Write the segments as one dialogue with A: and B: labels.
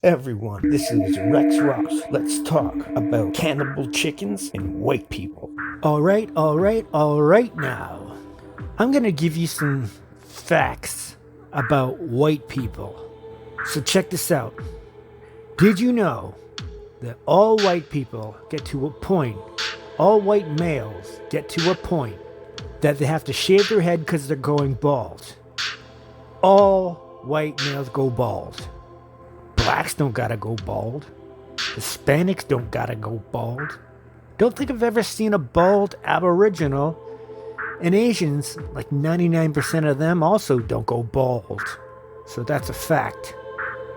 A: Everyone, this is Rexx Roxx. Let's talk about cannibal chickens and white people.
B: All right now. I'm gonna give you some facts about white people. So check this out. Did you know that all white people get to a point, all white males get to a point that they have to shave their head because they're going bald? All white males go bald. Blacks don't gotta go bald. Hispanics don't gotta go bald. Don't think I've ever seen a bald Aboriginal. And Asians, like 99% of them, also don't go bald. So that's a fact.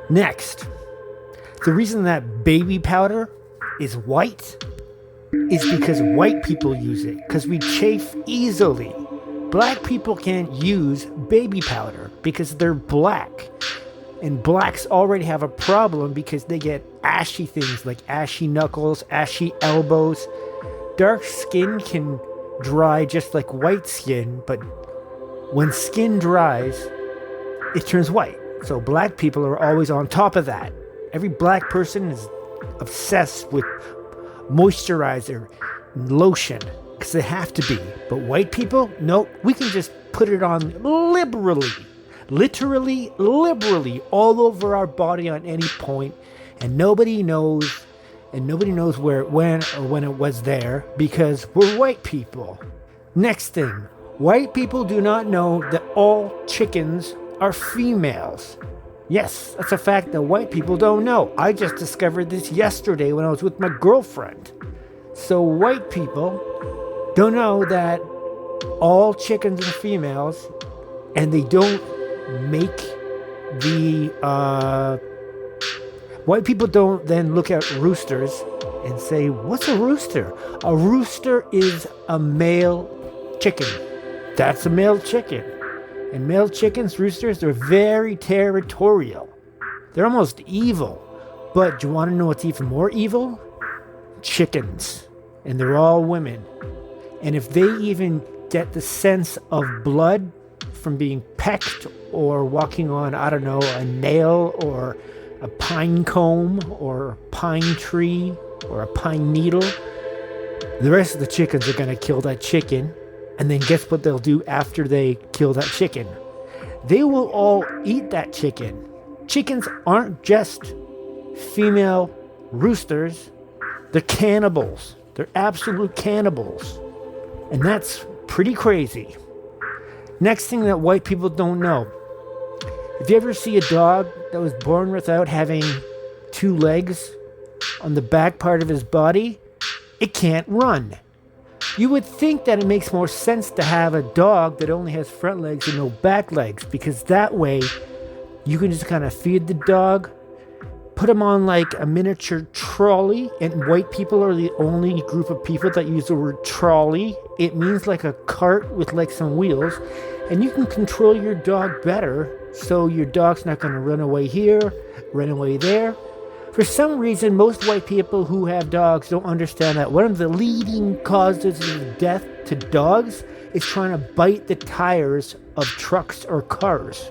B: Next, the reason that baby powder is white is because white people use it, because we chafe easily. Black people can't use baby powder because they're black. And blacks already have a problem because they get ashy things like ashy knuckles, ashy elbows. Dark skin can dry just like white skin, but when skin dries, it turns white. So black people are always on top of that. Every black person is obsessed with moisturizer and lotion because they have to be. But white people, nope, we can just put it on liberally. Literally all over our body on any point, and nobody knows where it went or when it was there because we're white people. Next thing, white people do not know that all chickens are females. Yes, that's a fact that white people don't know. I just discovered this yesterday when I was with my girlfriend. So white people don't know that all chickens are females, and they don't make the white people don't then look at roosters and say, what's a rooster? A rooster is a male chicken. That's a male chicken. And male chickens, roosters, they're very territorial. They're almost evil. But do you want to know what's even more evil? Chickens. And they're all women. And if they even get the sense of blood from being pecked or walking on, I don't know, a nail or a pine comb or a pine tree or a pine needle, the rest of the chickens are going to kill that chicken. And then guess what they'll do after they kill that chicken? They will all eat that chicken. Chickens aren't just female roosters. They're cannibals. They're absolute cannibals. And that's pretty crazy. Next thing that white people don't know. If you ever see a dog that was born without having two legs on the back part of his body, it can't run. You would think that it makes more sense to have a dog that only has front legs and no back legs, because that way you can just kind of feed the dog, put him on like a miniature trolley, and white people are the only group of people that use the word trolley. It means like a cart with like some wheels, and you can control your dog better so your dog's not going to run away here, run away there. For some reason, most white people who have dogs don't understand that one of the leading causes of death to dogs is trying to bite the tires of trucks or cars.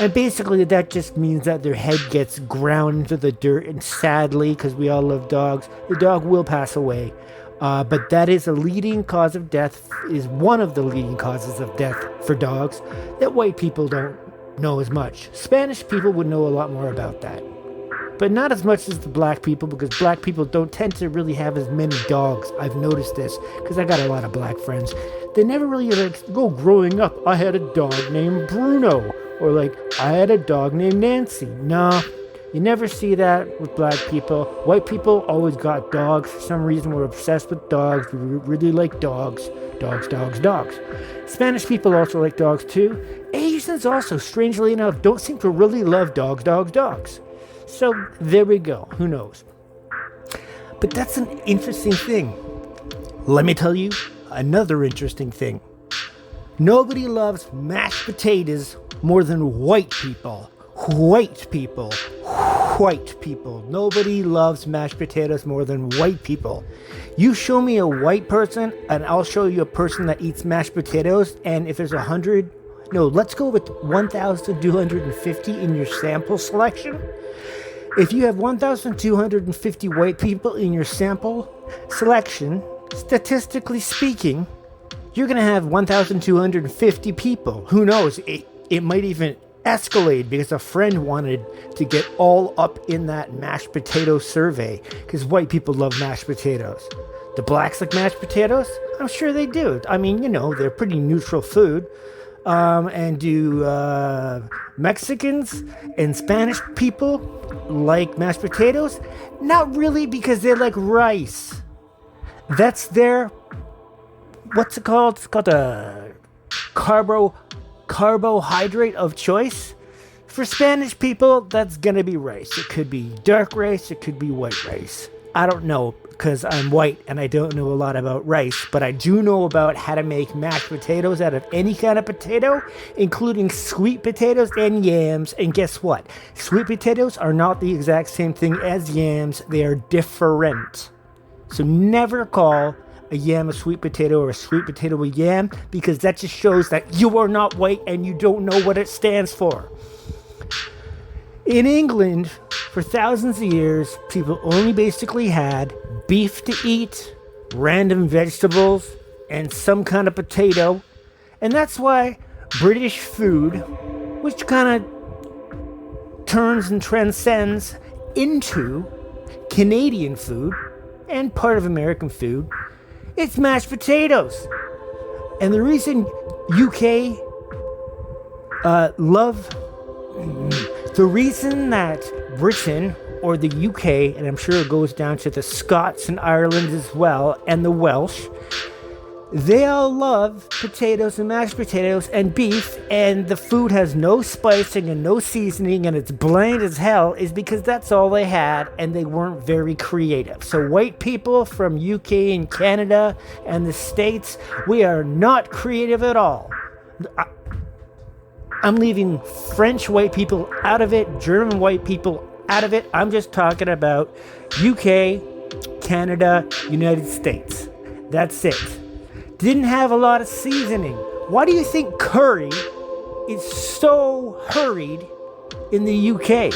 B: And basically that just means that their head gets ground into the dirt, and sadly, because we all love dogs, the dog will pass away. But that is a leading cause of death, is one of the leading causes of death for dogs that white people don't know as much. Spanish people would know a lot more about that. But not as much as the black people, because black people don't tend to really have as many dogs. I've noticed this, because I got a lot of black friends. They never really growing up, I had a dog named Bruno. Or like, I had a dog named Nancy. No, you never see that with black people. White people always got dogs. For some reason, we're obsessed with dogs. We really like dogs. Dogs. Spanish people also like dogs too. Asians also, strangely enough, don't seem to really love dogs. So there we go. Who knows? But that's an interesting thing. Let me tell you another interesting thing. Nobody loves mashed potatoes more than white people. White people. Nobody loves mashed potatoes more than white people. You show me a white person, and I'll show you a person that eats mashed potatoes, and if there's 100, no, let's go with 1,250 in your sample selection. If you have 1,250 white people in your sample selection, statistically speaking, you're going to have 1,250 people. Who knows? It might even escalate because a friend wanted to get all up in that mashed potato survey because white people love mashed potatoes. The blacks like mashed potatoes? I'm sure they do. I mean, they're pretty neutral food. And do Mexicans and Spanish people like mashed potatoes? Not really, because they like rice. That's their, what's it called? It's called a carbohydrate of choice. For Spanish people, that's gonna be rice. It could be dark rice, it could be white rice. I don't know, because I'm white and I don't know a lot about rice, but I do know about how to make mashed potatoes out of any kind of potato, including sweet potatoes and yams. And guess what? Sweet potatoes are not the exact same thing as yams. They are different. So never call a yam a sweet potato or a sweet potato a yam, because that just shows that you are not white and you don't know what it stands for. In England, for thousands of years, people only basically had beef to eat, random vegetables, and some kind of potato. And that's why British food, which kind of turns and transcends into Canadian food and part of American food, it's mashed potatoes. And the reason the reason that Britain or the UK, and I'm sure it goes down to the Scots and Ireland as well, and the Welsh, they all love potatoes and mashed potatoes and beef, and the food has no spicing and no seasoning and it's bland as hell, is because that's all they had and they weren't very creative. So white people from UK and Canada and the States, we are not creative at all. I'm leaving French white people out of it, German white people out of it. I'm just talking about UK, Canada, United States. That's it. Didn't have a lot of seasoning. Why do you think curry is so hurried in the UK?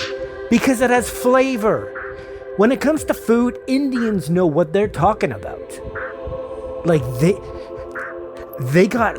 B: Because it has flavor. When it comes to food, Indians know what they're talking about. Like they got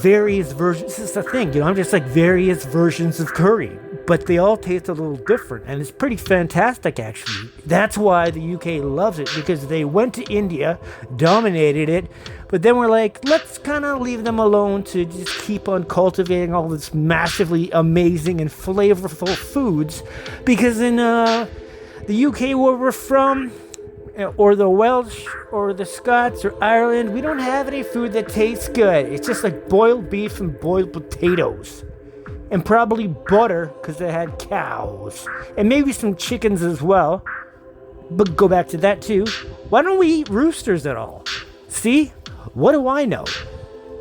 B: various versions. This is the thing, I'm just like various versions of curry, but they all taste a little different, and it's pretty fantastic, actually. That's why the UK loves it, because they went to India, dominated it, but then we're like, let's kind of leave them alone to just keep on cultivating all this massively amazing and flavorful foods, because in the UK where we're from, or the Welsh, or the Scots, or Ireland, we don't have any food that tastes good. It's just like boiled beef and boiled potatoes. And probably butter, because they had cows. And maybe some chickens as well. But go back to that too. Why don't we eat roosters at all? See? What do I know?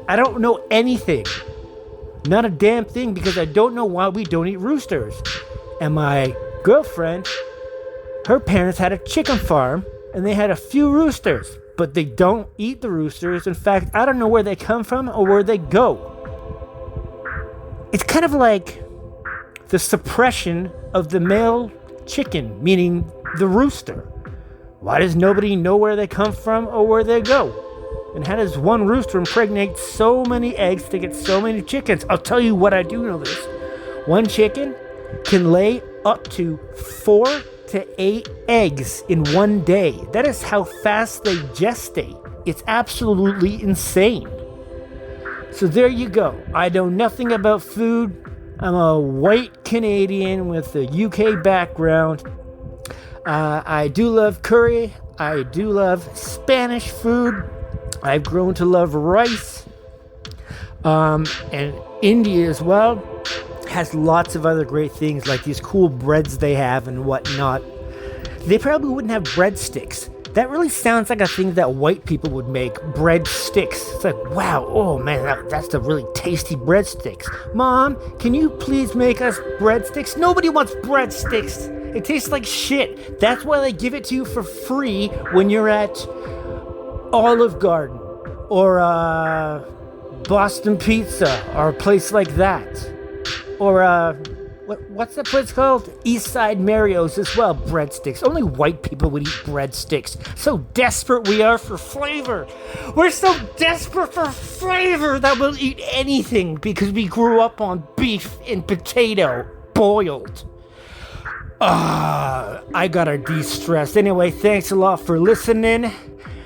B: I don't know anything. Not a damn thing, because I don't know why we don't eat roosters. And my girlfriend, her parents had a chicken farm, and they had a few roosters, but they don't eat the roosters. In fact, I don't know where they come from or where they go. It's kind of like the suppression of the male chicken, meaning the rooster. Why does nobody know where they come from or where they go? And how does one rooster impregnate so many eggs to get so many chickens? I'll tell you what, I do know this. One chicken can lay up to 4 to 8 eggs in one day. That is how fast they gestate. It's absolutely insane. So there you go. I know nothing about food. I'm a white Canadian with a UK background. I do love curry. I do love Spanish food. I've grown to love rice. And India as well has lots of other great things, like these cool breads they have and whatnot. They probably wouldn't have breadsticks. That really sounds like a thing that white people would make, breadsticks. It's like, wow, oh man, that's the really tasty breadsticks. Mom, can you please make us breadsticks? Nobody wants breadsticks. It tastes like shit. That's why they give it to you for free when you're at Olive Garden or Boston Pizza or a place like that. Or what's that place called? East Side Mario's as well, breadsticks. Only white people would eat breadsticks. So desperate we are for flavor. We're so desperate for flavor that we'll eat anything because we grew up on beef and potato boiled. I gotta de-stress. Anyway, thanks a lot for listening.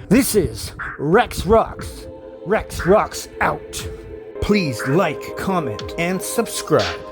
B: This is Rexx Roxx. Rexx Roxx out.
A: Please like, comment, and subscribe.